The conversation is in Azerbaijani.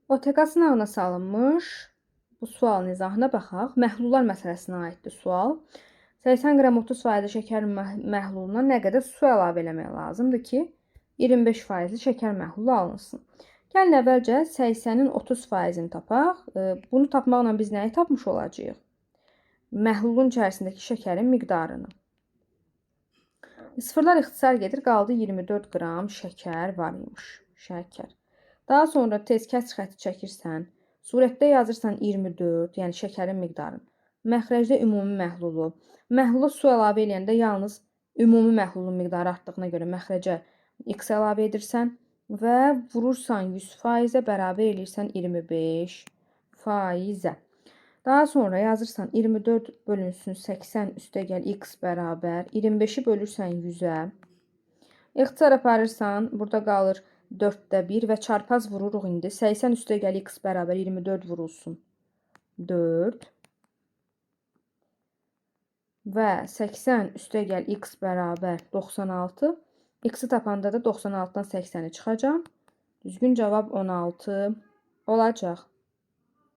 OTK sınavına salınmış bu sualın izahına baxaq. Məhlullar məsələsinə aiddir sual. 80 qram 30% şəkər məhluluna nə qədər su əlavə eləmək lazımdır ki, 25% şəkər məhlulu alınsın. Gəlin əvvəlcə 80-in 30%-ni tapaq. Bunu tapmaqla biz nəyi tapmış olacağıq? Məhlulun içərisindəki şəkərin miqdarını. Sıfırlar ixtisar gedir, qaldı 24 qram şəkər var imiş. Şəkər. Daha sonra tez kəsr xətti çəkirsən, surətdə yazırsan 24, yəni şəkərin miqdarını. Məxrəcdə ümumi məhlulu. Məhlula su əlavə eləyəndə yalnız ümumi məhlulun miqdarı artdığına görə məxrəcə x əlavə edirsən və vurursan 100%-ə bərabər eləyirsən 25%-ə. Daha sonra yazırsan 24 bölünsün 80 üstəgəl x bərabər 25-i bölürsən 100-ə. İxtisar aparırsan, burada qalır 4də 1 və çarpaz vururuq indi. 80 üstəgəl x bərabər 24 vurulsun 4 və 80 üstəgəl x bərabər 96. X-i tapanda da 96-dan 80-i çıxacaq. Düzgün cavab 16 olacaq.